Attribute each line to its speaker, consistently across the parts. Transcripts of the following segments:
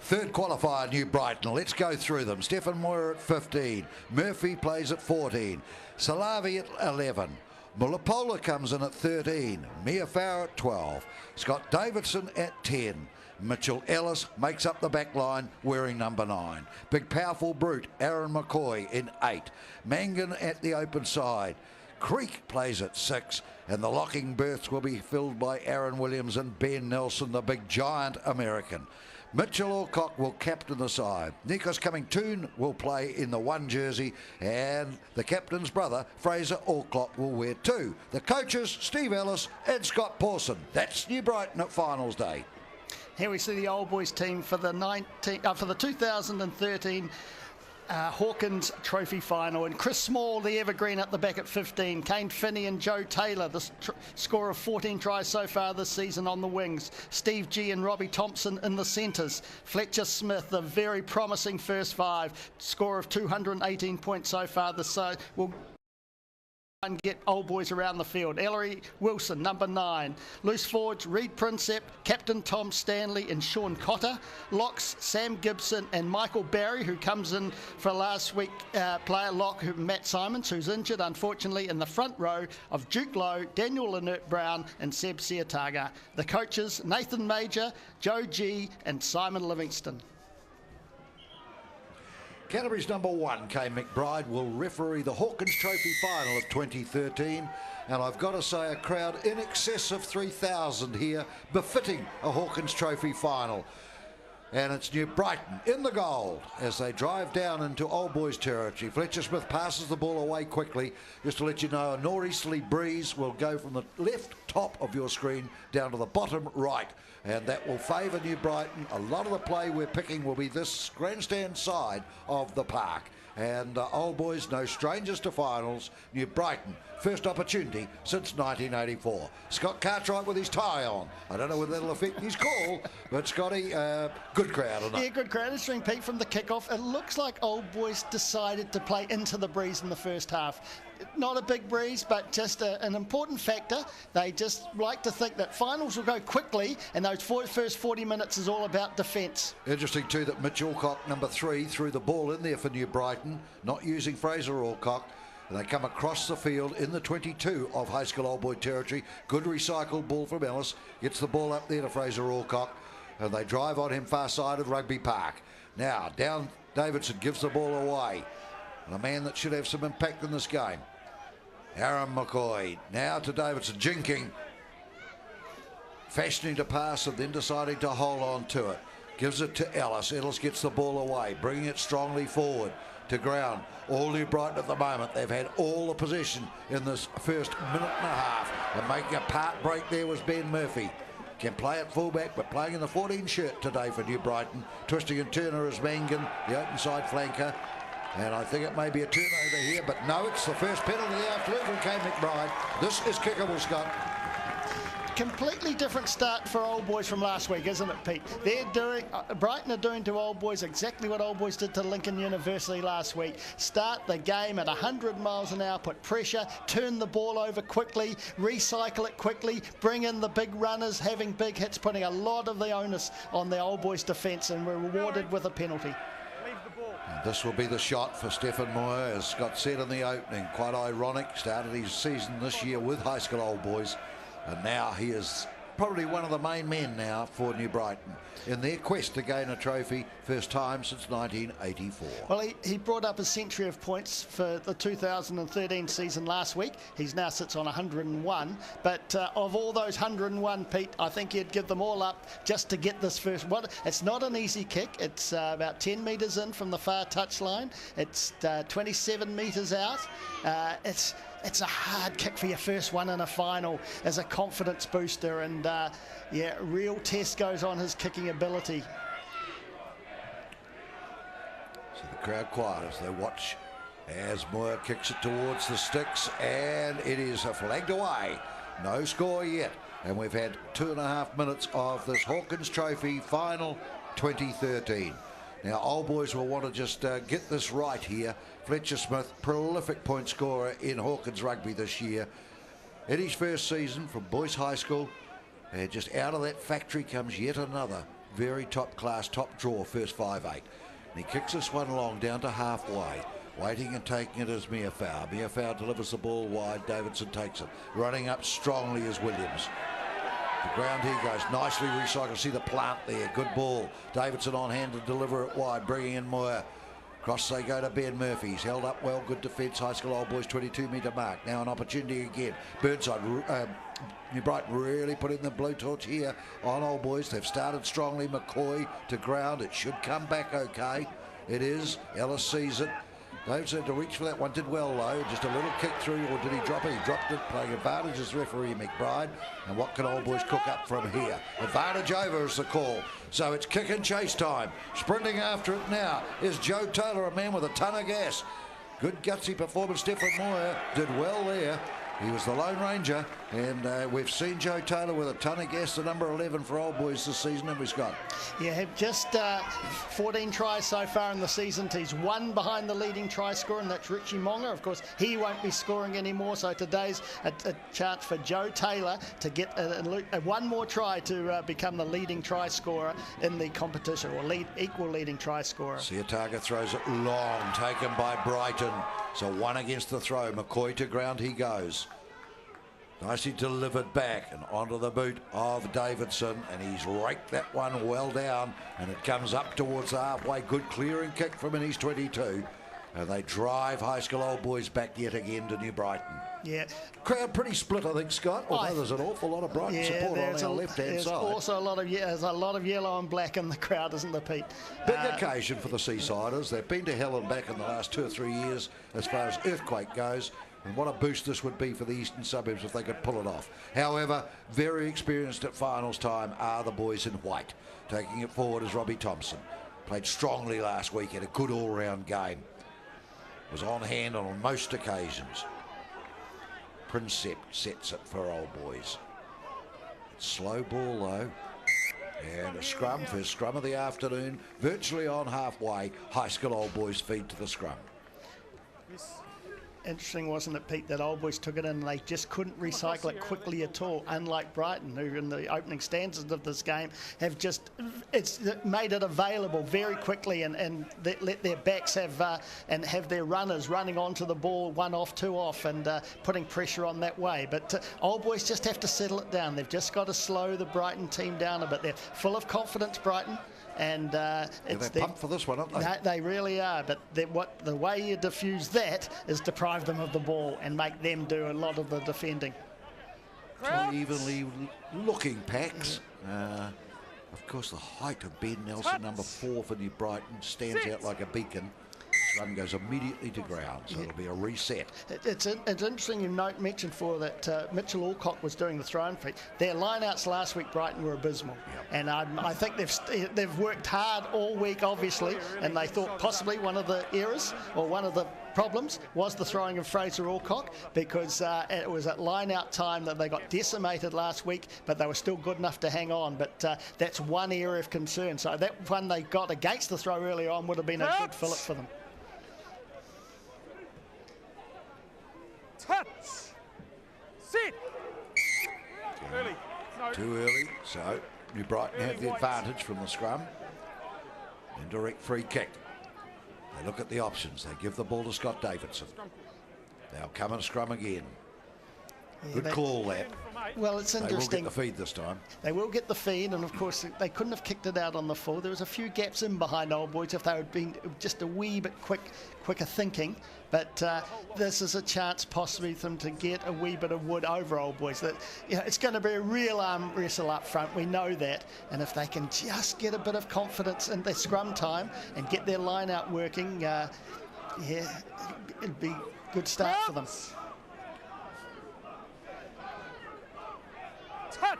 Speaker 1: Third qualifier, New Brighton. Let's go through them. Stephen Moyer at 15. Murphy plays at 14. Salavi at 11. Mullapola comes in at 13. Mia Farr at 12. Scott Davidson at 10. Mitchell Ellis makes up the back line wearing number 9. Big powerful brute Aaron McCoy in 8. Mangan at the open side. Creek plays at 6, and the locking berths will be filled by Aaron Williams and Ben Nelson, the big giant American. Mitchell Alcock will captain the side. Nikos Cumming-Toon will play in the 1 jersey, and the captain's brother, Fraser Alcock, will wear 2. The coaches, Steve Ellis and Scott Pawson. That's New Brighton at finals day.
Speaker 2: Here we see the old boys team for the 2013 Hawkins Trophy final, and Chris Small, the evergreen, at the back at 15. Kane Finney and Joe Taylor, the score of 14 tries so far this season, on the wings. Steve G and Robbie Thompson in the centres. Fletcher Smith, the very promising first 5, score of 218 points so far this season, will and get old boys around the field. Ellery Wilson, number 9. Loose forwards, Reed Prinsep, Captain Tom Stanley and Sean Cotter. Locks, Sam Gibson and Michael Barry, who comes in for last week player lock, Matt Simons, who's injured, unfortunately, in the front row of Duke Lowe, Daniel Lynette-Brown and Seb Siataga. The coaches, Nathan Major, Joe G and Simon Livingston.
Speaker 1: Canterbury's number 1, Kay McBride, will referee the Hawkins Trophy final of 2013. And I've got to say, a crowd in excess of 3,000 here, befitting a Hawkins Trophy final. And it's New Brighton in the gold as they drive down into old boys territory. Fletcher Smith passes the ball away quickly. Just to let you know, a northeasterly breeze will go from the left top of your screen down to the bottom right, and that will favour New Brighton. A lot of the play we're picking will be this grandstand side of the park. And old boys, no strangers to finals. New Brighton, first opportunity since 1984. Scott Cartwright with his tie on. I don't know whether that'll affect his call, but Scotty, good crowd enough.
Speaker 2: Yeah, good crowd. Interesting, Pete, from the kickoff. It looks like old boys decided to play into the breeze in the first half. Not a big breeze, but just an important factor. They just like to think that finals will go quickly, and those first 40 minutes is all about defence.
Speaker 1: Interesting too that Mitch Alcock, number 3, threw the ball in there for New Brighton, not using Fraser Alcock. And they come across the field in the 22 of high school old boy territory. Good recycled ball from Ellis. Gets the ball up there to Fraser Alcock, and they drive on him far side of Rugby Park. Now down Davidson gives the ball away. And a man that should have some impact in this game. Aaron McCoy now to Davidson, jinking, fashioning to pass and then deciding to hold on to it. Gives it to Ellis. Ellis gets the ball away, bringing it strongly forward to ground. All New Brighton at the moment. They've had all the possession in this first minute and a half. And making a part break there was Ben Murphy. Can play at fullback, but playing in the 14 shirt today for New Brighton. Twisting and Turner as Mangan, the open side flanker. And I think it may be a turnover here, but no, it's the first penalty of the afternoon from Kay McBride. This is kickable, Scott.
Speaker 2: Completely different start for old boys from last week, isn't it, Pete? They're doing, Brighton are doing to old boys exactly what old boys did to Lincoln University last week. Start the game at 100 miles an hour, put pressure, turn the ball over quickly, recycle it quickly, bring in the big runners, having big hits, putting a lot of the onus on the old boys' defence, and we're rewarded with a penalty.
Speaker 1: This will be the shot for Stephen Moyer, as Scott said in the opening. Quite ironic, started his season this year with high school old boys, and now he is probably one of the main men now for New Brighton in their quest to gain a trophy, first time since 1984.
Speaker 2: Well, he brought up a century of points for the 2013 season last week. He's now sits on 101, but of all those 101, Pete, I think you'd give them all up just to get this first one. It's not an easy kick. It's about 10 metres in from the far touchline. It's 27 metres out. It's a hard kick for your first one in a final as a confidence booster, and yeah, real test goes on his kicking ability.
Speaker 1: So the crowd quiet as they watch as Moyer kicks it towards the sticks, and it is flagged away. No score yet, and we've had 2.5 minutes of this Hawkins Trophy final 2013. Now, old boys will want to just get this right here. Fletcher Smith, prolific point scorer in Hawkins Rugby this year. In his first season from Boys High School, and just out of that factory comes yet another very top class, top draw, first 5-8. And he kicks this one along down to halfway. Waiting and taking it is Meafau. Meafau delivers the ball wide. Davidson takes it. Running up strongly is Williams. The ground here goes nicely recycled. See the plant there. Good ball. Davidson on hand to deliver it wide. Bringing in Moyer. Cross they go to Ben Murphy. He's held up well. Good defence. High School Old Boys 22-metre mark. Now an opportunity again. Burnside. New Brighton really put in the blue torch here on Old Boys. They've started strongly. McCoy to ground. It should come back okay. It is. Ellis sees it. Davidson had to reach for that one. Did well though. Just a little kick through, or did he drop it? He dropped it. Playing advantage is referee McBride. And what can Old Boys cook up from here? Advantage over is the call. So it's kick and chase time. Sprinting after it now is Joe Taylor, a man with a ton of gas. Good gutsy performance. Stephen Moyer did well there. He was the Lone Ranger, and we've seen Joe Taylor with a ton of gas, the number 11 for Old Boys this season, haven't we, Scott?
Speaker 2: Yeah, just 14 tries so far in the season. He's one behind the leading try scorer, and that's Richie Monga. Of course, he won't be scoring anymore, so today's a chance for Joe Taylor to get one more try to become the leading try scorer in the competition, or equal leading try scorer.
Speaker 1: Siataga throws it long, taken by Brighton. So one against the throw. McCoy to ground he goes. Nicely delivered back and onto the boot of Davidson, and he's raked that one well down, and it comes up towards the halfway. Good clearing kick from in his 22, and they drive High School Old Boys back yet again to New Brighton.
Speaker 2: Yeah.
Speaker 1: Crowd pretty split, I think, Scott. Although there's an awful lot of Brighton support on our left-hand side.
Speaker 2: There's also a lot of yellow and black in the crowd, isn't there, Pete?
Speaker 1: Big occasion for the Seasiders. They've been to hell and back in the last 2 or 3 years as far as earthquake goes. And what a boost this would be for the eastern suburbs if they could pull it off. However, very experienced at finals time are the boys in white. Taking it forward is Robbie Thompson. Played strongly last week, had a good all-round game. Was on hand on most occasions. Princep sets it for Old Boys. It's slow ball though. And a scrum, first scrum of the afternoon, virtually on halfway. High School Old Boys feed to the scrum.
Speaker 2: Interesting, wasn't it, Pete, that Old Boys took it in and they just couldn't recycle it quickly at all, unlike Brighton, who in the opening stanzas of this game have just made it available very quickly and let their backs have and have their runners running onto the ball, 1 off, 2 off, and putting pressure on that way. But Old Boys just have to settle it down. They've just got to slow the Brighton team down a bit. They're full of confidence, Brighton. And
Speaker 1: they're pumped for this one, aren't they?
Speaker 2: They really are, but the way you diffuse that is deprive them of the ball and make them do a lot of the defending.
Speaker 1: Two evenly looking packs. Of course, the height of Ben Nelson, number 4 for New Brighton, stands out like a beacon. Run goes immediately to ground, so it'll be a reset.
Speaker 2: It's interesting you mentioned for that Mitchell Alcock was doing the throw-in feet. Their line-outs last week, Brighton, were abysmal. Yep. And I think they've worked hard all week, obviously, and they thought possibly one of the errors or one of the problems was the throwing of Fraser Alcock, because it was at line-out time that they got decimated last week, but they were still good enough to hang on. But that's one area of concern. So that one they got against the throw earlier on would have been a good fillip for them.
Speaker 3: Touch. Sit.
Speaker 1: Early. No. Too early, so New Brighton have the advantage from the scrum. Indirect free kick. They look at the options. They give the ball to Scott Davidson. They'll come and scrum again. Good call, that.
Speaker 2: Well, it's interesting.
Speaker 1: They will get the feed this time.
Speaker 2: They will get the feed, and of course they couldn't have kicked it out on the full. There was a few gaps in behind Old Boys if they had been just a wee bit quicker thinking. But this is a chance possibly for them to get a wee bit of wood over Old Boys. That it's going to be a real arm wrestle up front. We know that, and if they can just get a bit of confidence in their scrum time and get their line out working, it'd be a good start for them.
Speaker 3: Touch.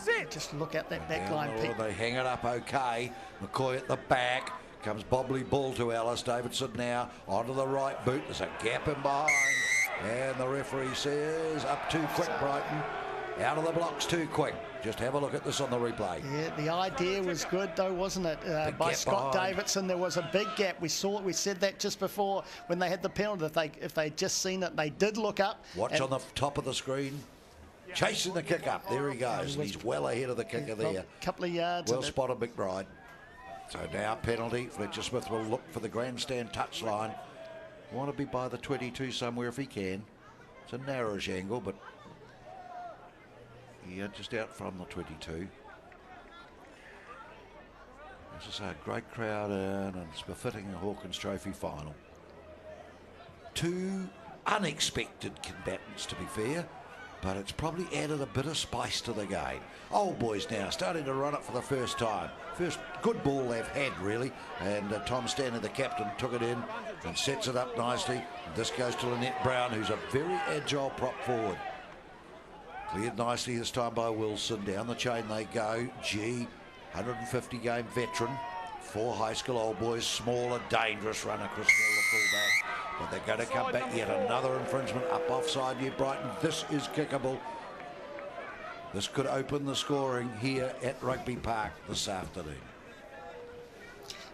Speaker 3: Sit.
Speaker 2: Just look at that back line, Pete.
Speaker 1: They hang it up okay. McCoy at the back. Comes bobbly ball to Ellis. Davidson now onto the right boot. There's a gap in behind. And the referee says up too quick, Brighton. Out of the blocks too quick. Just have a look at this on the replay.
Speaker 2: Yeah, the idea was good though, wasn't it? By Scott Davidson, there was a big gap. We said that just before when they had the penalty. If they'd just seen it, they did look up.
Speaker 1: Watch on the top of the screen. chasing the kick up. There he goes. And he's well ahead of the kicker there.
Speaker 2: Couple of yards.
Speaker 1: Well spotted, McBride. So now penalty. Fletcher Smith will look for the grandstand touchline. Want to be by the 22 somewhere if he can. It's a narrowish angle, but yeah, just out from the 22. As I say, a great crowd in, and it's befitting a Hawkins Trophy final. Two unexpected combatants, to be fair, but it's probably added a bit of spice to the game. Old boys now starting to run it for the first time. First good ball they've had, really, and Tom Stanley, the captain, took it in and sets it up nicely. And this goes to Lynette Brown, who's a very agile prop forward. Cleared nicely this time by Wilson. Down the chain they go. G, 150 game veteran. 4 high school old boys. Smaller, dangerous runner, Chris Moore, the fullback. But they're going to come back. Yet another infringement up offside New Brighton. This is kickable. This could open the scoring here at Rugby Park this afternoon.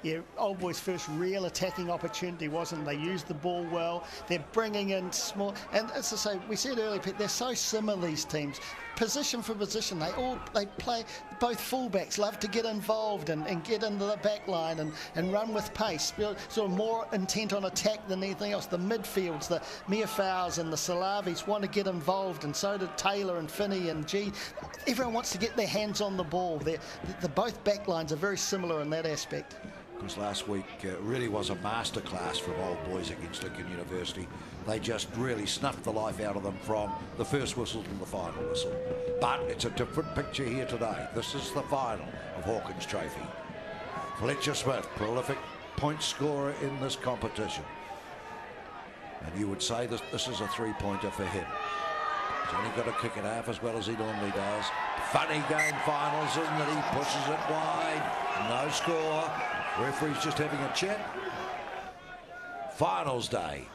Speaker 2: Yeah, Old Boys' first real attacking opportunity, wasn't they? Used the ball well. They're bringing in small, and as I say, we said earlier, Pete, they're so similar, these teams. Position for position, they play. Both fullbacks love to get involved and get into the back line and run with pace. Sort of more intent on attack than anything else. The midfields, the Miafals and the Salavis want to get involved, and so did Taylor and Finney and G. Everyone wants to get their hands on the ball. The both back lines are very similar in that aspect.
Speaker 1: Because last week really was a masterclass from Old Boys against Lincoln University. They just really snuffed the life out of them from the first whistle to the final whistle. But it's a different picture here today. This is the final of Hawkins Trophy. Fletcher Smith, prolific point scorer in this competition. And you would say this is a three-pointer for him. He's only got to kick it half as well as he normally does. Funny game finals, isn't it? He pushes it wide. No score. Referee's just having a chat. Finals day.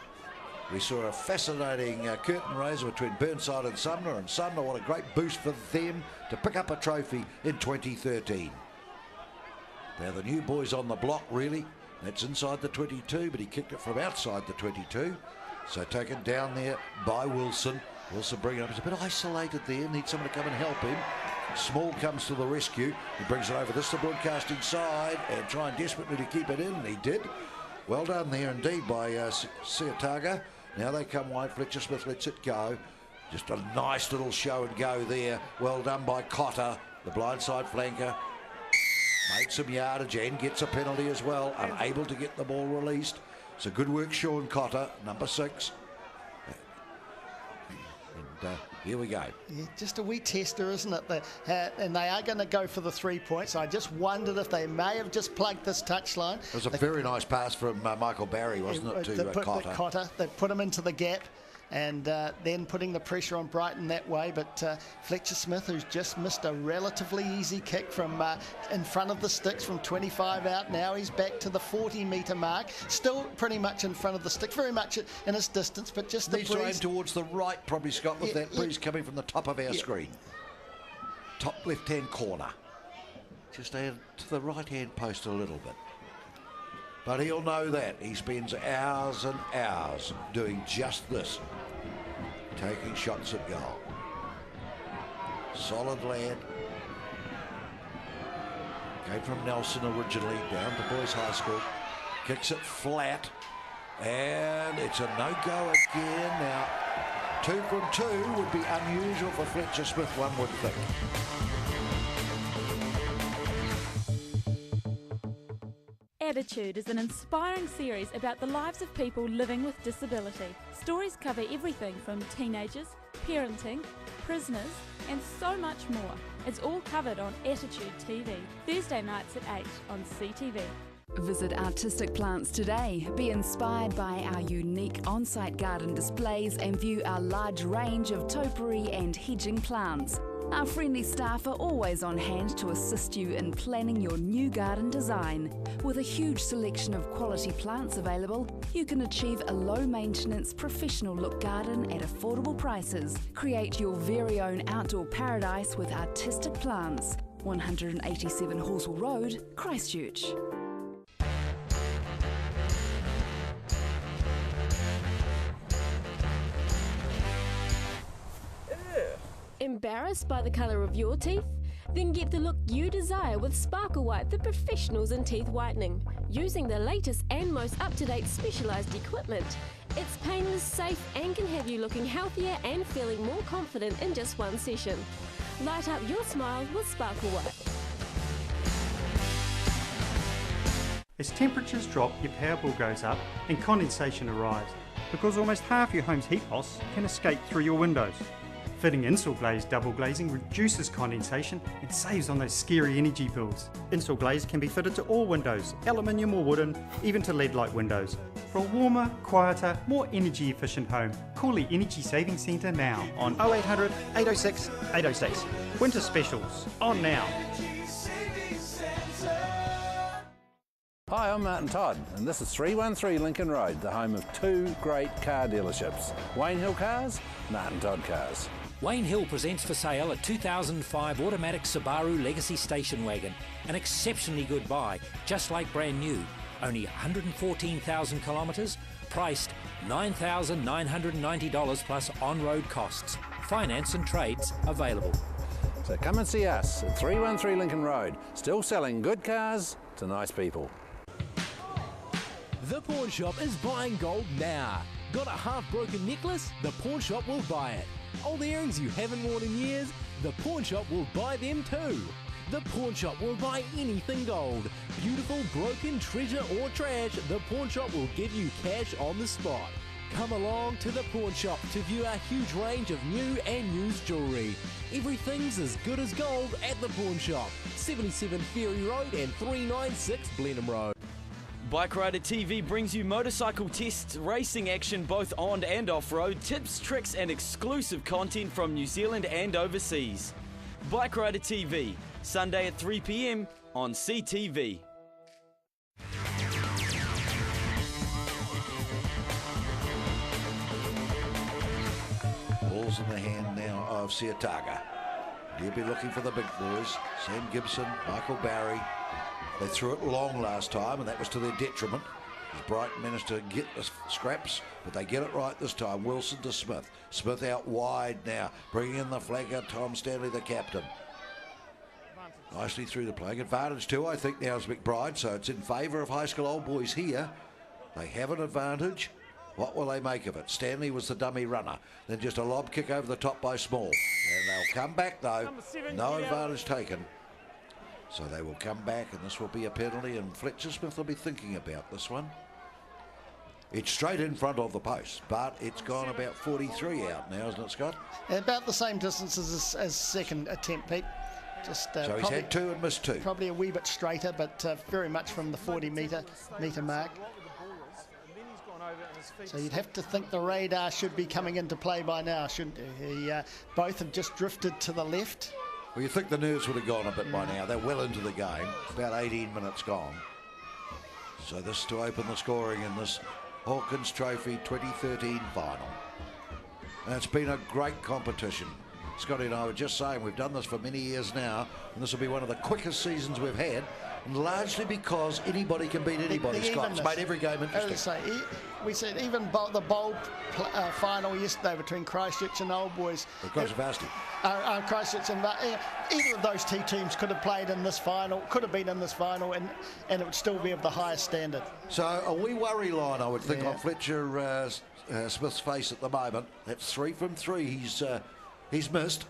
Speaker 1: We saw a fascinating curtain raiser between Burnside and Sumner. And Sumner, what a great boost for them to pick up a trophy in 2013. Now the new boys on the block, really. That's inside the 22, but he kicked it from outside the 22. So taken down there by Wilson. Wilson bringing it up. He's a bit isolated there. Needs someone to come and help him. Small comes to the rescue. He brings it over. This is the broadcasting side and trying desperately to keep it in. And he did. Well done there indeed by Seataga. Now they come wide. Fletcher Smith lets it go. Just a nice little show and go there. Well done by Cotter, the blindside flanker. Made some yardage and gets a penalty as well. Unable to get the ball released. So good work, Sean Cotter, number 6. And here we go.
Speaker 2: Yeah, just a wee tester, isn't it? And they are going to go for the 3 points. I just wondered if they may have just plugged this touchline.
Speaker 1: It was a very nice pass from Michael Barry, wasn't it, to Cotter?
Speaker 2: They put him into the gap, and then putting the pressure on Brighton that way. But Fletcher Smith, who's just missed a relatively easy kick from in front of the sticks from 25 out, now he's back to the 40-metre mark. Still pretty much in front of the sticks, very much in his distance, but just
Speaker 1: needs to aim towards the right, probably, Scott, with that breeze coming from the top of our screen. Top left-hand corner. Just add to the right-hand post a little bit. But he'll know that. He spends hours and hours doing just this. Taking shots at goal. Solid lad. Came from Nelson originally, down to Boys High School. Kicks it flat. And it's a no-go again. Now, 2 from 2 would be unusual for Fletcher Smith, one would think.
Speaker 4: Attitude is an inspiring series about the lives of people living with disability. Stories cover everything from teenagers, parenting, prisoners, and so much more. It's all covered on Attitude TV, Thursday nights at 8 on CTV.
Speaker 5: Visit Artistic Plants today. Be inspired by our unique on-site garden displays and view our large range of topiary and hedging plants. Our friendly staff are always on hand to assist you in planning your new garden design. With a huge selection of quality plants available, you can achieve a low-maintenance, professional-look garden at affordable prices. Create your very own outdoor paradise with Artistic Plants. 187 Horsell Road, Christchurch.
Speaker 6: Embarrassed by the colour of your teeth? Then get the look you desire with Sparkle White, the professionals in teeth whitening. Using the latest and most up-to-date specialised equipment, it's painless, safe and can have you looking healthier and feeling more confident in just one session. Light up your smile with Sparkle White.
Speaker 7: As temperatures drop, your power bill goes up and condensation arrives because almost half your home's heat loss can escape through your windows. Fitting Install Glaze double glazing reduces condensation and saves on those scary energy bills. Install Glaze can be fitted to all windows, aluminium or wooden, even to LED light windows. For a warmer, quieter, more energy efficient home, call the Energy Saving Centre now on 0800 806 806. Winter specials, on now.
Speaker 8: Hi, I'm Martin Todd, and this is 313 Lincoln Road, the home of two great car dealerships, Wayne Hill Cars, Martin Todd Cars.
Speaker 9: Wayne Hill presents for sale a 2005 automatic Subaru Legacy station wagon. An exceptionally good buy, just like brand new. Only 114,000 kilometres, priced $9,990 plus on-road costs. Finance and trades available.
Speaker 8: So come and see us at 313 Lincoln Road, still selling good cars to nice people.
Speaker 10: The Pawn Shop is buying gold now. Got a half-broken necklace? The Pawn Shop will buy it. Old earrings you haven't worn in years? The Pawn Shop will buy them too. The Pawn Shop will buy anything gold. Beautiful, broken, treasure or trash, the Pawn Shop will give you cash on the spot. Come along to the Pawn Shop to view our huge range of new and used jewellery. Everything's as good as gold at the Pawn Shop. 77 Ferry Road and 396 Blenheim Road.
Speaker 11: Bike Rider TV brings you motorcycle tests, racing action both on and off-road, tips, tricks and exclusive content from New Zealand and overseas. Bike Rider TV, Sunday at 3 p.m. on CTV.
Speaker 1: Ball's in the hand now of Seataga. He'll be looking for the big boys. Sam Gibson, Michael Barry. They threw it long last time, and that was to their detriment. As Brighton managed to get the scraps, but they get it right this time. Wilson to Smith. Smith out wide now, bringing in the flagger. Tom Stanley, the captain. Nicely through the playing. Advantage too, I think, now is McBride, so it's in favour of High School Old Boys here. They have an advantage. What will they make of it? Stanley was the dummy runner. Then just a lob kick over the top by Small. And they'll come back though. No advantage taken. So they will come back, and this will be a penalty, and Fletcher Smith will be thinking about this one. It's straight in front of the post, but it's gone about 43 out now, isn't it, Scott?
Speaker 2: About the same distance as second attempt, Pete. Just,
Speaker 1: so he's had two and missed two.
Speaker 2: Probably a wee bit straighter, but very much from the 40-metre mark. So you'd have to think the radar should be coming into play by now, shouldn't he? Both have just drifted to the left.
Speaker 1: Well, you think the nerves would have gone a bit by now. They're well into the game. About 18 minutes gone. So this to open the scoring in this Hawkins Trophy 2013 final. And it's been a great competition. Scotty and I were just saying we've done this for many years now, and this will be one of the quickest seasons we've had, largely because anybody can beat anybody, Scott. It's made every game interesting.
Speaker 2: We said even the bowl final yesterday between Christchurch and Old Boys.
Speaker 1: Christchurch
Speaker 2: and either of those two teams could have played in this final, could have been in this final, and it would still be of the highest standard.
Speaker 1: So a wee worry line, I would think, on Fletcher Smith's face at the moment. That's 3 from 3. He's missed.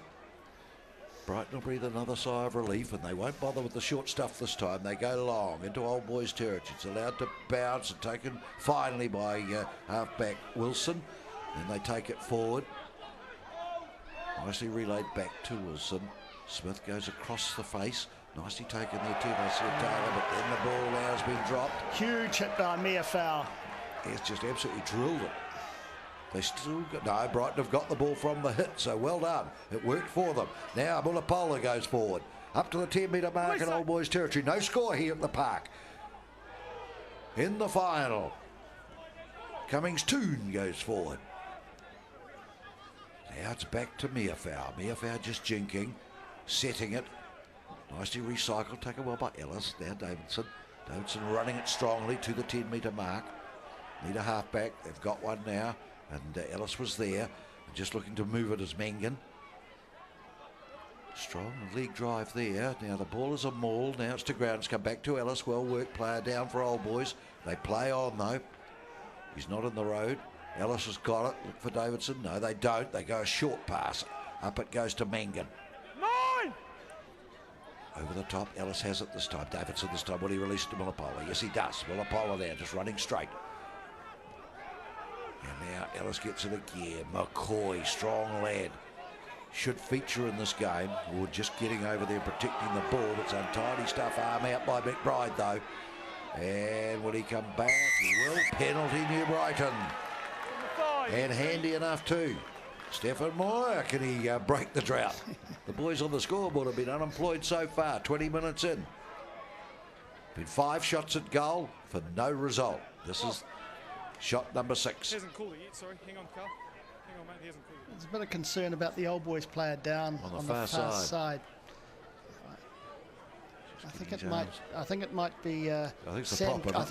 Speaker 1: Brighton will breathe another sigh of relief, and they won't bother with the short stuff this time. They go long into Old Boys territory. It's allowed to bounce and taken finally by halfback Wilson. Then they take it forward. Nicely relayed back to Wilson. Smith goes across the face. Nicely taken there too by Seataga, but then the ball now has been dropped.
Speaker 2: Huge hit by Mia Fowl.
Speaker 1: It's just absolutely drilled it. They still got, no, Brighton have got the ball from the hit, so well done. It worked for them. Now Mullapola goes forward. Up to the 10-metre mark in Old Boys territory. No score here at the park. In the final, Cummings Toon goes forward. Now it's back to Mearfowl. Mearfowl just jinking, setting it. Nicely recycled, taken well by Ellis. Now Davidson. Davidson running it strongly to the 10-metre mark. Need a halfback. They've got one now. And Ellis was there, just looking to move it as Mengen. Strong leg drive there. Now the ball is a maul. Now it's to ground. It's come back to Ellis. Well worked player down for Old Boys. They play on though. He's not in the road. Ellis has got it. Look for Davidson. No, they don't. They go a short pass. Up it goes to Mangan.
Speaker 3: 9!
Speaker 1: Over the top. Ellis has it this time. Davidson this time. Will he release it to Mullapola? Yes, he does. Mullapola there, just running straight. And now Ellis gets it again. McCoy, strong lad. Should feature in this game. We're just getting over there protecting the ball. It's untidy stuff. Arm out by McBride though. And will he come back? He will. Penalty New Brighton. And handy enough too. Stephen Moyer, can he break the drought? The boys on the scoreboard have been unemployed so far, 20 minutes in. Been 5 shots at goal for no result. This is shot number 6.
Speaker 3: He hasn't called it yet, sorry. Hang on, Carl. Hang on, mate. He hasn't called it.
Speaker 2: There's a bit of concern about the Old Boys player down on the far side. I think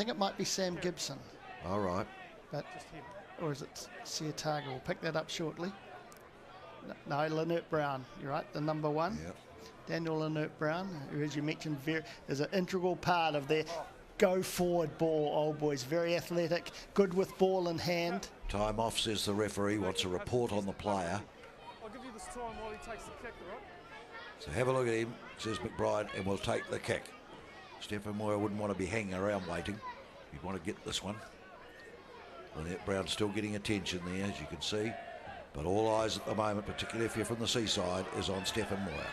Speaker 2: it might be Sam Gibson.
Speaker 1: All right.
Speaker 2: But or is it Siataga? We'll pick that up shortly. No, Lynette Brown. You're right, the number 1.
Speaker 1: Yep.
Speaker 2: Daniel Lynette Brown, who, as you mentioned, is an integral part of their go-forward ball, Old Boys. Very athletic, good with ball in hand.
Speaker 1: Time off, says the referee. Wants a report on the player.
Speaker 3: I'll give you this time while he takes the kick, right?
Speaker 1: So have a look at him, says McBride, and we'll take the kick. Stephen Moyer wouldn't want to be hanging around waiting. He'd want to get this one. Lynette Brown still getting attention there, as you can see. But all eyes at the moment, particularly if you're from the seaside, is on Stephen Moyer.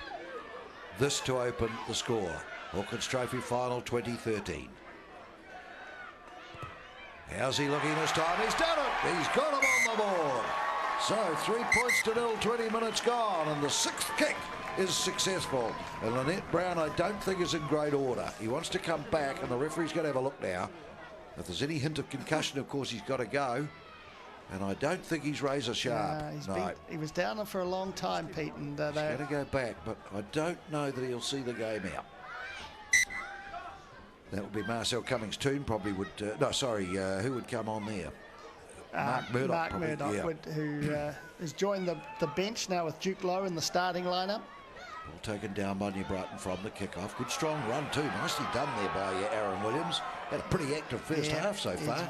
Speaker 1: This to open the score. Hawkins Trophy Final 2013. How's he looking this time? He's done it! He's got him on the board. So 3 points to 0, 20 minutes gone, and the 6th kick is successful. And Lynette Brown, I don't think, is in great order. He wants to come back, and the referee's going to have a look now. If there's any hint of concussion, of course, he's got to go. And I don't think he's razor sharp.
Speaker 2: He was down for a long time, Pete. And
Speaker 1: he's going to go back, but I don't know that he'll see the game out. That would be Marcel Cummings-Toon probably would... who would come on there? Mark Murdoch.
Speaker 2: Mark Murdoch, who has joined the bench now with Duke Lowe in the starting lineup.
Speaker 1: Ball taken down by New Brighton from the kickoff. Good strong run too. Nicely done there by Aaron Williams. Had a pretty active first half so far.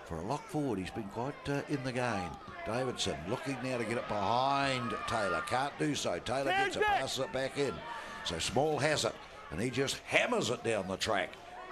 Speaker 1: For a lock forward, he's been quite in the game. Davidson looking now to get it behind Taylor. Can't do so. Taylor gets it, passes it back in. So Small has it, and he just hammers it down the track.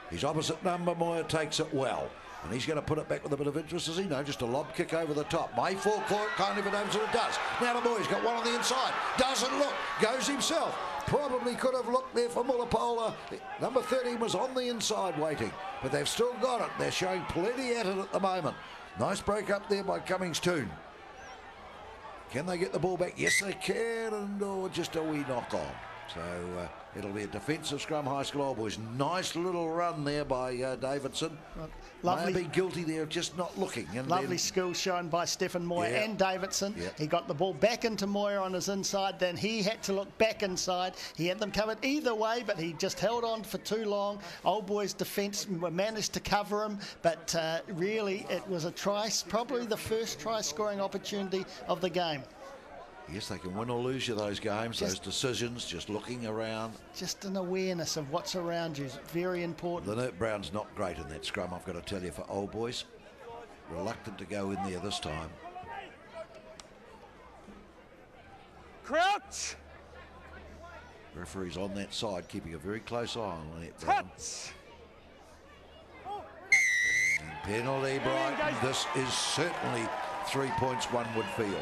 Speaker 1: His opposite number, Moyer, takes it well. And he's going to put it back with a bit of interest, as he knows, just a lob kick over the top. May fall kindly for Davidson, it does. Now the boy's got one on the inside. Doesn't look, goes himself. Probably could have looked there for Mullapola. Number 13 was on the inside waiting, but they've still got it. They're showing plenty at it at the moment. Nice break up there by Cummings-Toon. Can they get the ball back? Yes, they can, and just a wee knock on. So it'll be a defensive scrum, High School Old Boys. Nice little run there by Davidson.
Speaker 2: Lovely.
Speaker 1: May be guilty there of just not looking. And
Speaker 2: lovely skill shown by Stephen Moyer and Davidson. He got the ball back into Moyer on his inside, then he had to look back inside. He had them covered either way, but he just held on for too long. Old Boys defence managed to cover him, but really it was a try, probably the first try scoring opportunity of the game.
Speaker 1: Yes, they can win or lose you those games, those decisions, just looking around.
Speaker 2: Just an awareness of what's around you is very important.
Speaker 1: Lynette Brown's not great in that scrum, I've got to tell you, for Old Boys. Reluctant to go in there this time.
Speaker 3: Crouch!
Speaker 1: Referee's on that side, keeping a very close eye on Lynette Brown. And penalty, Brighton. This is certainly 3 points, one would feel.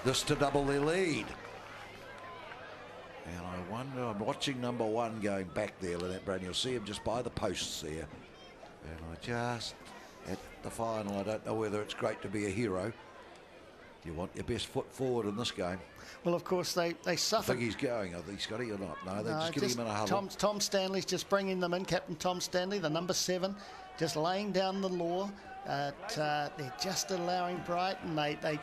Speaker 1: This to double their lead. And I wonder, I'm watching number 1 going back there, Lynette Brown. You'll see him just by the posts there. And I just, at the final, I don't know whether it's great to be a hero. You want your best foot forward in this game.
Speaker 2: Well, of course, they suffered.
Speaker 1: I think he's going. I think he's got it or not. No, they're just getting him in a huddle.
Speaker 2: Tom Stanley's just bringing them in, Captain Tom Stanley, the number 7, just laying down the law. They're just allowing Brighton. They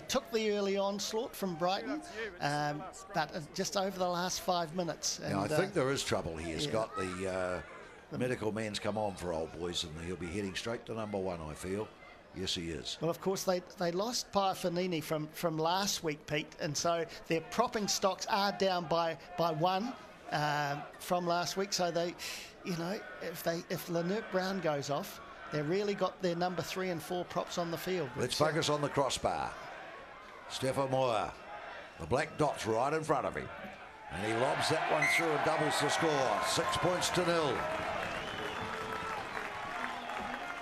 Speaker 2: took the early onslaught from Brighton, but just over the last 5 minutes. And,
Speaker 1: I think there is trouble here. He's got the medical man's come on for Old Boys, and he'll be heading straight to number 1, I feel. Yes, he is.
Speaker 2: Well, of course, they lost Paefanini from last week, Pete, and so their propping stocks are down by one from last week. So they, you know, if Lynette Brown goes off, they really got their number 3 and 4 props on the field.
Speaker 1: Let's focus on the crossbar. Stefan Moyer, the black dot's right in front of him, and he lobs that one through and doubles the score. 6 points to 0.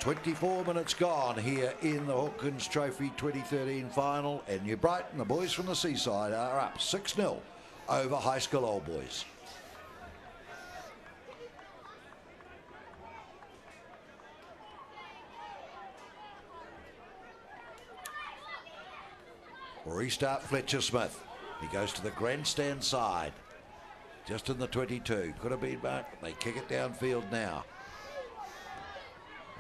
Speaker 1: 24 minutes gone here in the Hawkins Trophy 2013 final, and New Brighton, the boys from the seaside, are up 6-0 over High School Old Boys. Restart Fletcher Smith. He goes to the grandstand side, just in the 22. Could have been marked. They kick it downfield now.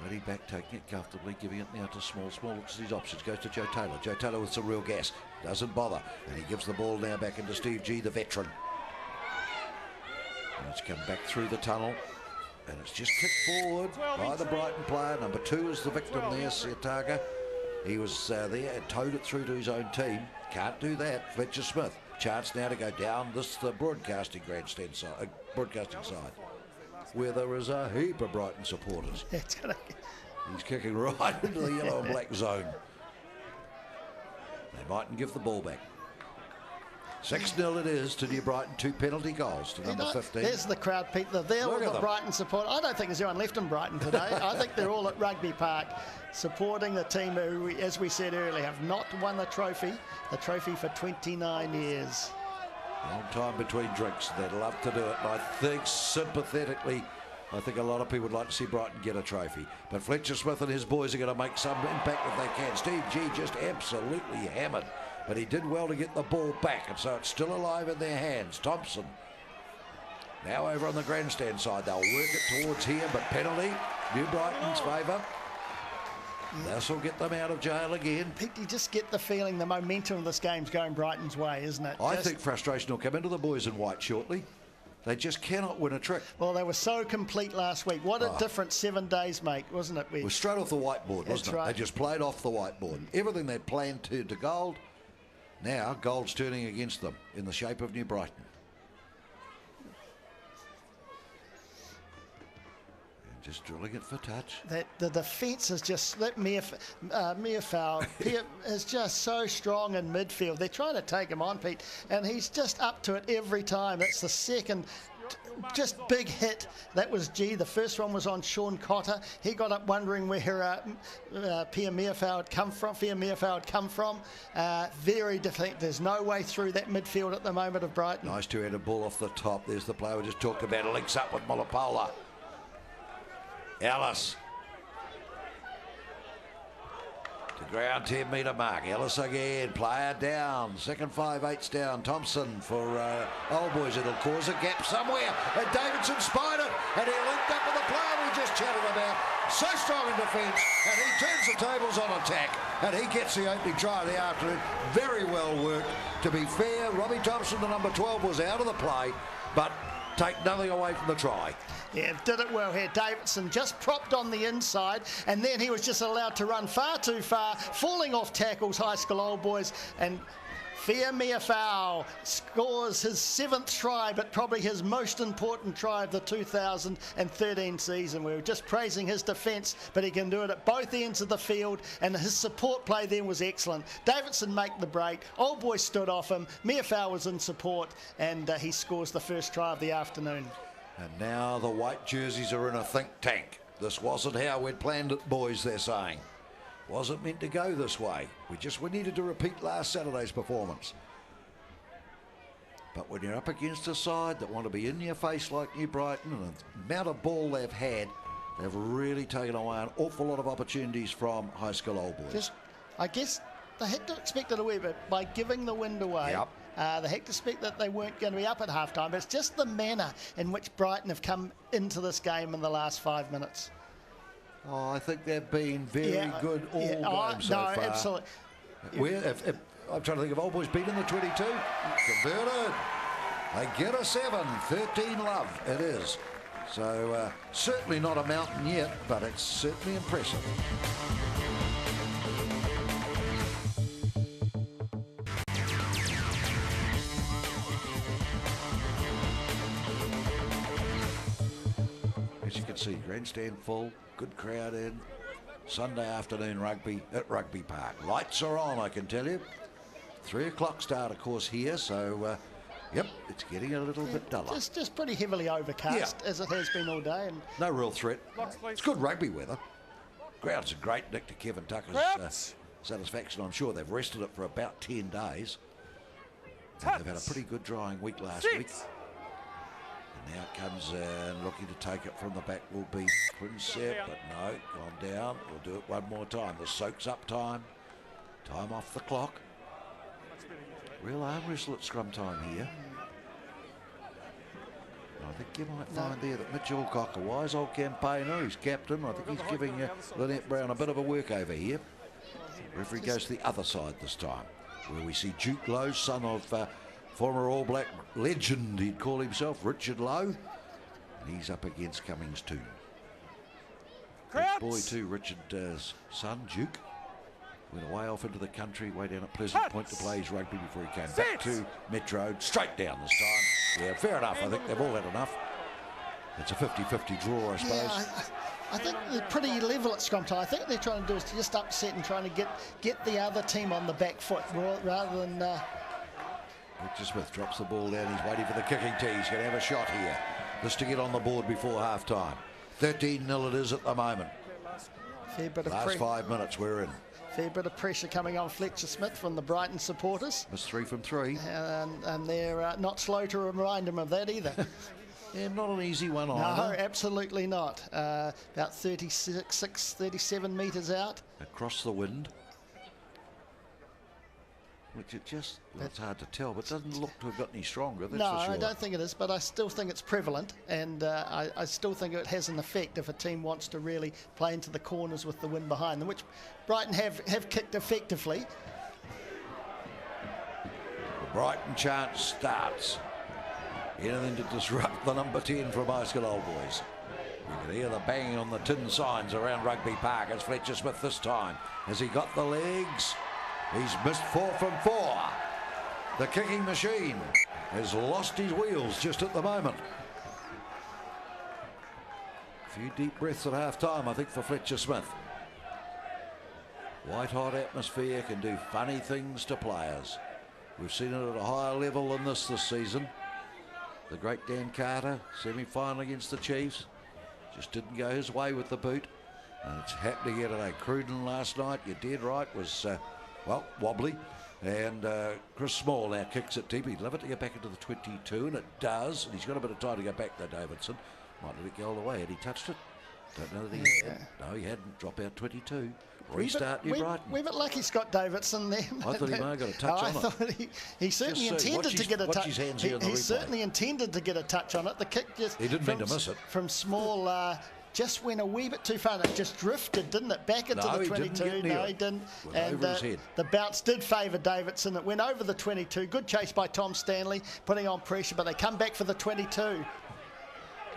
Speaker 1: Ready back, taking it comfortably, giving it now to Small. Small looks at his options, goes to Joe Taylor. Joe Taylor with some real gas, doesn't bother. And he gives the ball now back into Steve G, the veteran. And it's come back through the tunnel. And it's just kicked forward by the Brighton player. Number 2 is the victim there, Siataga. He was there and towed it through to his own team. Can't do that. Fletcher Smith. Chance now to go down this the broadcasting grandstand side, broadcasting side, where there is a heap of Brighton supporters. He's kicking right into the yellow and black zone. They mightn't give the ball back. 6-0 it is to New Brighton. 2 penalty goals to number 15.
Speaker 2: There's the crowd, Pete. They're there with the Brighton support. I don't think there's anyone left in Brighton today. I think they're all at Rugby Park supporting the team who, as we said earlier, have not won the trophy for 29 years.
Speaker 1: Long time between drinks. They'd love to do it. And I think sympathetically, I think a lot of people would like to see Brighton get a trophy. But Fletcher Smith and his boys are going to make some impact if they can. Steve G just absolutely hammered. But he did well to get the ball back, and so it's still alive in their hands. Thompson now over on the grandstand side. They'll work it towards here, but penalty, New Brighton's favour. This will get them out of jail again.
Speaker 2: Pete, you just get the feeling the momentum of this game's going Brighton's way, isn't it?
Speaker 1: I think frustration will come into the boys in white shortly. They just cannot win a trick.
Speaker 2: Well, they were so complete last week. What a difference 7 days make, wasn't it?
Speaker 1: It was straight off the whiteboard, wasn't it? Right. They just played off the whiteboard. Everything they'd planned turned to gold. Now, gold's turning against them in the shape of New Brighton. And just drilling it for touch.
Speaker 2: The defence is just, that Meafau is just so strong in midfield. They're trying to take him on, Pete, and he's just up to it every time. That's the second just big hit. That was G. The first one was on Sean Cotter. He got up wondering where Pia Meafau had come from. Very different. There's no way through that midfield at the moment of Brighton.
Speaker 1: Nice two-headed ball off the top. There's the player we just talked about. It links up with Molapola. Ellis. The ground 10-metre mark. Ellis again. Player down. Second 5/8's down. Thompson for Old Boys. It'll cause a gap somewhere. And Davidson spied it. And he linked up with the player we just chatted about. So strong in defence. And he turns the tables on attack. And he gets the opening try of the afternoon. Very well worked. To be fair, Robbie Thompson, the number 12, was out of the play. But take nothing away from the try.
Speaker 2: Yeah, did it well here. Davidson just propped on the inside, and then he was just allowed to run far too far, falling off tackles, High School Old Boys, and Fia Meafau scores his 7th try, but probably his most important try of the 2013 season. We were just praising his defence, but he can do it at both ends of the field, and his support play then was excellent. Davidson make the break. Old Boys stood off him. Meafau was in support, and he scores the first try of the afternoon.
Speaker 1: And now the white jerseys are in a think tank. This wasn't how we'd planned it, boys, they're saying. Wasn't meant to go this way. We needed to repeat last Saturday's performance. But when you're up against a side that want to be in your face like New Brighton, and the amount of ball they've had, they've really taken away an awful lot of opportunities from High School Old Boys.
Speaker 2: I guess they had to expect it a wee bit by giving the wind away.
Speaker 1: Yep.
Speaker 2: They had to expect that they weren't going to be up at half-time, but it's just the manner in which Brighton have come into this game in the last 5 minutes.
Speaker 1: Oh, I think they've been very good all game so far.
Speaker 2: No, absolutely.
Speaker 1: I'm trying to think of Old Boys beating the 22. Converted. They get a 7. 13 love it is. So certainly not a mountain yet, but it's certainly impressive. As you can see, grandstand full, good crowd in. Sunday afternoon rugby at Rugby Park. Lights are on, I can tell you. 3 o'clock start, of course, here, so yep, it's getting a little bit duller.
Speaker 2: Just pretty heavily overcast, as it has been all day. And
Speaker 1: no real threat. It's good rugby weather. Grounds are great, Nick, to Kevin Tucker's satisfaction. I'm sure they've rested it for about 10 days. And they've had a pretty good drying week last week. And now it comes and looking to take it from the back will be Princep, but no, gone down. We'll do it one more time. The soaks up time. Time off the clock. Real arm wrestle at scrum time here. I think you might find there that Mitch Alcock, a wise old campaigner, he's captain. I think he's giving Lynette Brown a bit of a work over here. Referee goes to the other side this time, where we see Duke Lowe, son of former All Black legend, he'd call himself, Richard Lowe. And he's up against Cummings Toon. Big boy too, Richard's son, Duke. Went away off into the country, way down at Pleasant Point to play his rugby before he came back to Metro. Straight down this time. Yeah, fair enough. I think they've all had enough. It's a 50-50 draw, I suppose.
Speaker 2: Yeah, I think they're pretty level at scrum time. I think what they're trying to do is to just upset and trying to get the other team on the back foot rather than...
Speaker 1: Richard Smith drops the ball down. He's waiting for the kicking tee. He's going to have a shot here. Just to get on the board before half-time. 13-0 it is at the moment.
Speaker 2: Fair bit of
Speaker 1: last 5 minutes we're in.
Speaker 2: Fair bit of pressure coming on Fletcher Smith from the Brighton supporters.
Speaker 1: Missed 3 from 3.
Speaker 2: And they're not slow to remind him of that either.
Speaker 1: Yeah, not an easy one either.
Speaker 2: No, absolutely not. About 37 metres out.
Speaker 1: Across the wind. Which it just, well, it's hard to tell, but it doesn't look to have got any stronger, that's
Speaker 2: no,
Speaker 1: for sure.
Speaker 2: I don't think it is, but I still think it's prevalent, and I still think it has an effect if a team wants to really play into the corners with the wind behind them, which Brighton have kicked effectively.
Speaker 1: The Brighton chance starts. Anything to disrupt the number 10 from High School Old Boys. You can hear the banging on the tin signs around Rugby Park. It's Fletcher Smith this time. Has he got the legs? He's missed 4 from 4. The kicking machine has lost his wheels just at the moment. A few deep breaths at half-time, I think, for Fletcher Smith. White-hot atmosphere can do funny things to players. We've seen it at a higher level than this season. The great Dan Carter, semi-final against the Chiefs. Just didn't go his way with the boot. And it's happening here today. Cruden last night, you're dead right, was... well, wobbly, and Chris Small now kicks it deep. He'd love it to get back into the 22, and it does. And he's got a bit of time to go back, though, Davidson. Might let it go all the way. Had he touched it? Don't know that he had. No, he hadn't. Drop out 22. Restart New Brighton.
Speaker 2: We're a bit lucky Scott Davidson there.
Speaker 1: I thought he might have got a touch on it.
Speaker 2: I thought he certainly intended to get a touch. He certainly intended to get a touch on it. The kick just...
Speaker 1: He didn't mean to miss it.
Speaker 2: From Small... just went a wee bit too far. It just drifted, didn't it? Back into the 22. No, he didn't. And the bounce did favour Davidson. It went over the 22. Good chase by Tom Stanley, putting on pressure, but they come back for the 22.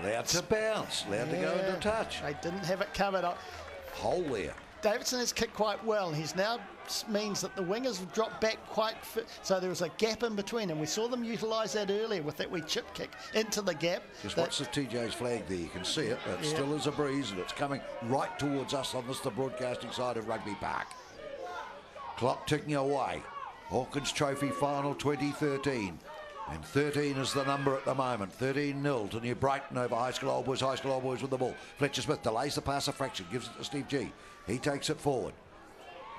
Speaker 1: Allowed to bounce, allowed to go into touch.
Speaker 2: They didn't have it covered up.
Speaker 1: Hole there.
Speaker 2: Davidson has kicked quite well. He's now means that the wingers have dropped back quite so there was a gap in between, and we saw them utilise that earlier with that wee chip kick into the gap.
Speaker 1: Just watch the TJ's flag there. You can see it. It still is a breeze, and it's coming right towards us on the broadcasting side of Rugby Park. Clock ticking away. Hawkins Trophy Final 2013. And 13 is the number at the moment. 13-0 to New Brighton over High School Old Boys. High School Old Boys with the ball. Fletcher Smith delays the pass a fraction, gives it to Steve G. He takes it forward.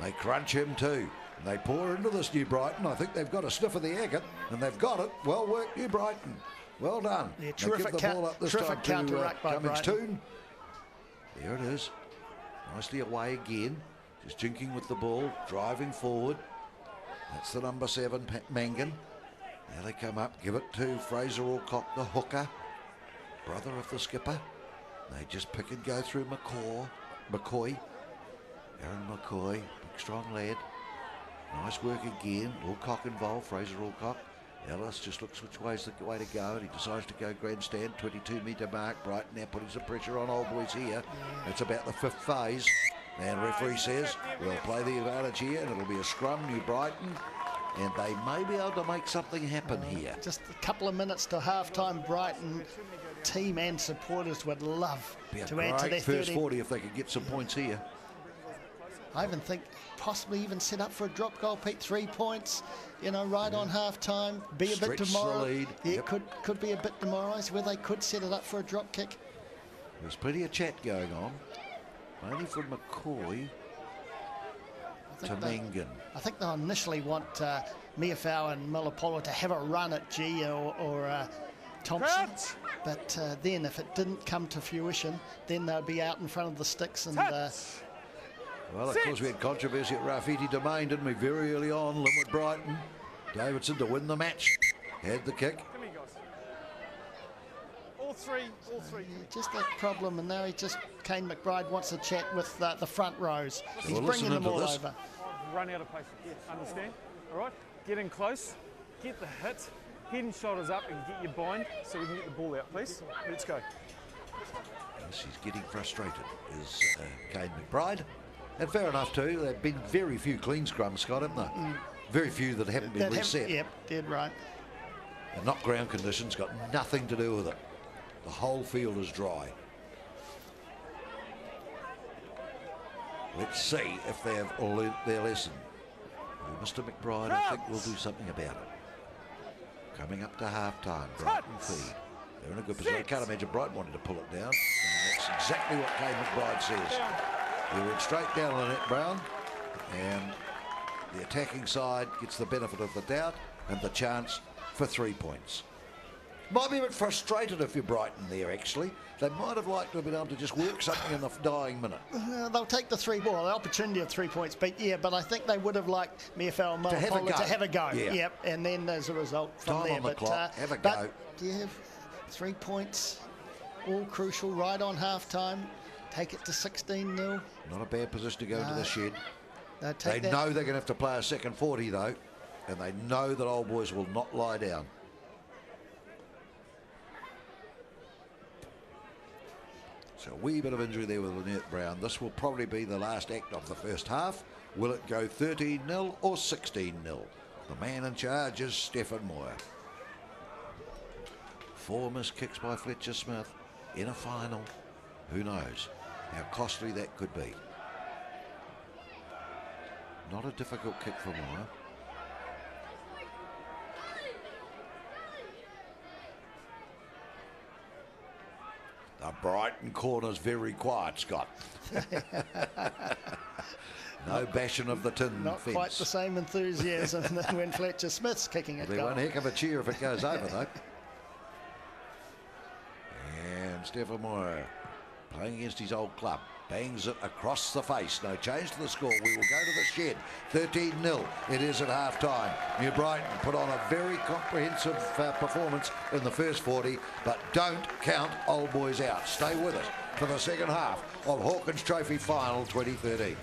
Speaker 1: They crunch him too. And they pour into this New Brighton. I think they've got a sniff of the agate, and they've got it. Well worked, New Brighton. Well done.
Speaker 2: Yeah, terrific counter-ruck by Brighton.
Speaker 1: There it is. Nicely away again. Just jinking with the ball, driving forward. That's the number 7, Mangan. Now they come up, give it to Fraser Alcock, the hooker, brother of the skipper. They just pick and go through McCoy. Aaron McCoy, big strong lad. Nice work again. Alcock involved, Fraser Alcock. Ellis just looks which way's the way to go, and he decides to go grandstand, 22-metre mark. Brighton now putting some pressure on Old Boys here. It's about the 5th phase. And referee says, we'll play the advantage here, and it'll be a scrum, New Brighton. And they may be able to make something happen here.
Speaker 2: Just a couple of minutes to half-time, Brighton team and supporters would love
Speaker 1: Be a
Speaker 2: to add to
Speaker 1: great
Speaker 2: their
Speaker 1: first
Speaker 2: 30.
Speaker 1: 40 if they could get some points here.
Speaker 2: I even think possibly even set up for a drop goal, Pete. 3 points, you know, right on half time. Be a bit
Speaker 1: Stretch the
Speaker 2: demoralised.
Speaker 1: lead.
Speaker 2: Yeah,
Speaker 1: Yep.
Speaker 2: could be a bit demoralised where they could set it up for a drop kick.
Speaker 1: There's plenty of chat going on. Mainly from McCoy to Mengen.
Speaker 2: I think they'll initially want Miafau and Milapolo to have a run at G or Thompson. But then if it didn't come to fruition, then they'd be out in front of the sticks. And
Speaker 1: Well, of course, we had controversy at Rafiti Domain, didn't we, very early on. Linwood Brighton. Davidson to win the match. Had the kick.
Speaker 3: Come here, guys. All three.
Speaker 2: just that problem, and now Kane McBride wants to chat with the front rows.
Speaker 1: So
Speaker 2: He's
Speaker 1: we'll
Speaker 2: bringing
Speaker 1: listen
Speaker 2: them
Speaker 1: into
Speaker 2: all
Speaker 1: this.
Speaker 2: over.
Speaker 3: I've run out of patience. Understand? All right? Get in close, get the hit, head and shoulders up and get your bind so we can get the ball out, please. Let's go.
Speaker 1: Yes, he's getting frustrated, is Kane McBride. And fair enough too, there have been very few clean scrums, Scott, haven't there? Very few that haven't been reset.
Speaker 2: Yep, dead right.
Speaker 1: And not ground conditions, got nothing to do with it. The whole field is dry. Let's see if they have learnt their lesson. Well, Mr. McBride, I think we'll do something about it. Coming up to half-time, Brighton feed. They're in a good position. I can't imagine Brighton wanted to pull it down. And that's exactly what Kane McBride says. He went straight down on the net, Brown, and the attacking side gets the benefit of the doubt and the chance for 3 points. Might be a bit frustrated if you're Brighton there, actually. They might have liked to have been able to just work something in the dying minute.
Speaker 2: They'll take the the opportunity of 3 points, but yeah, but I think they would have liked Miafau and Milapolo to have a go.
Speaker 1: Yeah.
Speaker 2: Yep, and then as a result from
Speaker 1: Time
Speaker 2: there.
Speaker 1: on the clock, have a
Speaker 2: but
Speaker 1: go.
Speaker 2: Do you have 3 points? All crucial, right on half time. Take it to 16-0.
Speaker 1: Not a bad position to go into the shed.
Speaker 2: They
Speaker 1: know they're going to have to play a second 40 though, and they know that old boys will not lie down. So a wee bit of injury there with Lynette Brown. This will probably be the last act of the first half. Will it go 13-0 or 16-0? The man in charge is Stephen Moore. 4 missed kicks by Fletcher Smith in a final. Who knows how costly that could be. Not a difficult kick for Moore. The Brighton corner's very quiet, Scott. No bashing of the tin
Speaker 2: Not
Speaker 1: fence.
Speaker 2: quite the same enthusiasm than when Fletcher Smith's kicking it.
Speaker 1: There'll be one heck of a cheer if it goes over, though. And Stephen Moore playing against his old club. Bangs it across the face. No change to the score. We will go to the shed. 13-0. It is at half-time. New Brighton put on a very comprehensive performance in the first 40, but don't count old boys out. Stay with us for the second half of Hawkins Trophy Final 2013.